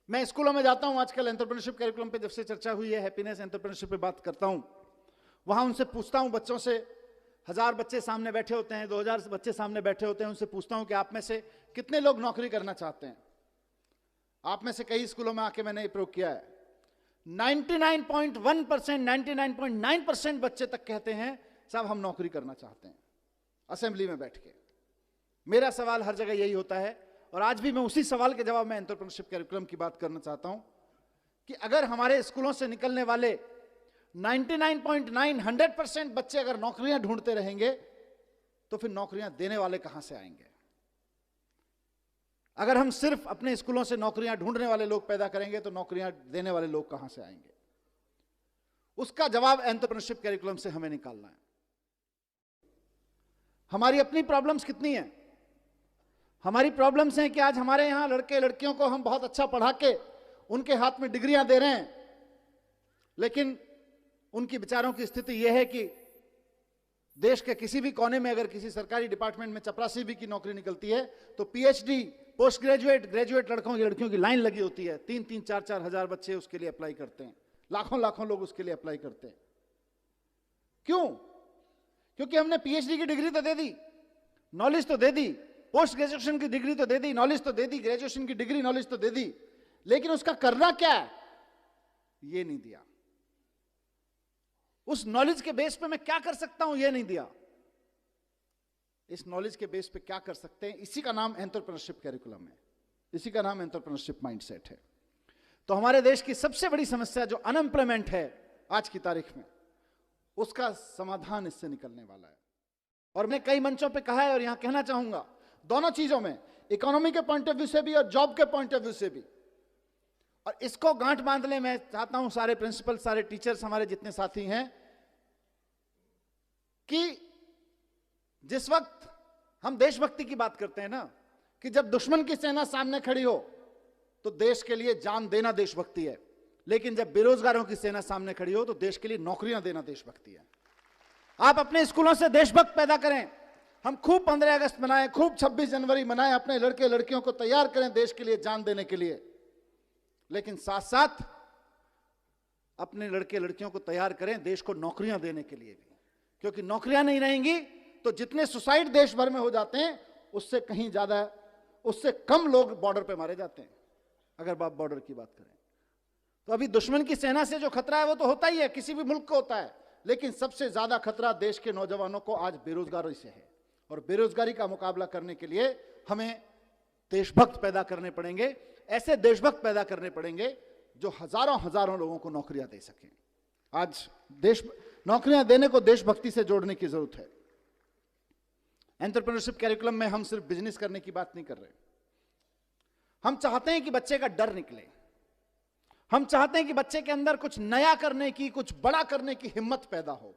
मैं स्कूलों में जाता हूं, आजकल एंटरप्रेन्योरशिप करिकुलम पे जब से चर्चा हुई है, हैप्पीनेस एंटरप्रेन्योरशिप पे बात करता हूं, वहां उनसे पूछता हूं, बच्चों से, 1000 बच्चे सामने बैठे होते हैं, 2000 बच्चे सामने बैठे होते हैं, उनसे पूछता हूं कि आप में से कितने लोग नौकरी करना चाहते हैं। आप में से कई स्कूलों में आके मैंने ये प्रयोग किया है, 99.1%, 99.9% बच्चे तक कहते हैं साहब हम नौकरी करना चाहते हैं, असेंबली में बैठ के। मेरा सवाल हर जगह यही होता है, और आज भी मैं उसी सवाल के जवाब में एंटरप्रेन्योरशिप करिकुलम की बात करना चाहता हूं कि अगर हमारे स्कूलों से निकलने वाले 99.9, 100% बच्चे अगर नौकरियां ढूंढते रहेंगे तो फिर नौकरियां देने वाले कहां से आएंगे? अगर हम सिर्फ अपने स्कूलों से नौकरियां ढूंढने वाले लोग पैदा करेंगे तो नौकरियां देने वाले लोग कहां से आएंगे? उसका जवाब एंटरप्रेन्योरशिप करिकुलम से हमें निकालना है। हमारी अपनी प्रॉब्लम्स कितनी हैं? हमारी प्रॉब्लम्स हैं कि आज हमारे यहां लड़के लड़कियों को हम बहुत अच्छा पढ़ा के उनके हाथ में डिग्रियां दे रहे हैं, लेकिन उनकी बेचारों की स्थिति यह है कि देश के किसी भी कोने में अगर किसी सरकारी डिपार्टमेंट में चपरासी भी की नौकरी निकलती है तो पीएचडी, पोस्ट ग्रेजुएट, ग्रेजुएट लड़कों की लड़कियों की लाइन लगी होती है। 3-3, 4-4 हजार बच्चे उसके लिए अप्लाई करते हैं, लाखों लाखों लोग उसके लिए अप्लाई करते हैं। क्यों? क्योंकि हमने पीएचडी की डिग्री तो दे दी, नॉलेज तो दे दी, पोस्ट ग्रेजुएशन की डिग्री तो दे दी, नॉलेज तो दे दी, ग्रेजुएशन की डिग्री नॉलेज तो दे दी, लेकिन उसका करना क्या है ये नहीं दिया। उस नॉलेज के बेस पे मैं क्या कर सकता हूं ये नहीं दिया। इस नॉलेज के बेस पे क्या कर सकते हैं, इसी का नाम एंटरप्रेन्योरशिप करिकुलम है, इसी का नाम एंटरप्रेन्योरशिप माइंडसेट है। तो हमारे देश की सबसे बड़ी समस्या जो अनएम्प्लॉयमेंट है आज की तारीख में, उसका समाधान इससे निकलने वाला है। और मैं कई मंचों पे कहा है और यहां कहना चाहूंगा, दोनों चीजों में, इकोनॉमी के पॉइंट ऑफ व्यू से भी और जॉब के पॉइंट ऑफ व्यू से भी। और इसको गांठ बांधने मैं चाहता हूं सारे प्रिंसिपल, सारे टीचर्स, हमारे जितने साथी हैं, कि जिस वक्त हम देशभक्ति की बात करते हैं ना, कि जब दुश्मन की सेना सामने खड़ी हो तो देश के लिए जान देना देशभक्ति है, लेकिन जब बेरोजगारों की सेना सामने खड़ी हो तो देश के लिए नौकरियां देना देशभक्ति है। आप अपने स्कूलों से देशभक्त पैदा करें, हम खूब 15 अगस्त मनाएं, खूब 26 जनवरी मनाएं, अपने लड़के लड़कियों को तैयार करें देश के लिए जान देने के लिए, लेकिन साथ साथ अपने लड़के लड़कियों को तैयार करें देश को नौकरियां देने के लिए भी, क्योंकि नौकरियां नहीं रहेंगी तो जितने सुसाइड देश भर में हो जाते हैं उससे कहीं ज्यादा, उससे कम लोग बॉर्डर पे मारे जाते हैं। अगर आप बॉर्डर की बात करें तो अभी दुश्मन की सेना से जो खतरा है वो तो होता ही है, किसी भी मुल्क को होता है, लेकिन सबसे ज्यादा खतरा देश के नौजवानों को आज बेरोजगारी से है। और बेरोजगारी का मुकाबला करने के लिए हमें देशभक्त पैदा करने पड़ेंगे, ऐसे देशभक्त पैदा करने पड़ेंगे जो हजारों हजारों लोगों को नौकरियां दे सकें। आज देश नौकरियां देने को देशभक्ति से जोड़ने की जरूरत है। एंटरप्रेन्योरशिप करिकुलम में हम सिर्फ बिजनेस करने की बात नहीं कर रहे, हम चाहते हैं कि बच्चे का डर निकले, हम चाहते हैं कि बच्चे के अंदर कुछ नया करने की, कुछ बड़ा करने की हिम्मत पैदा हो।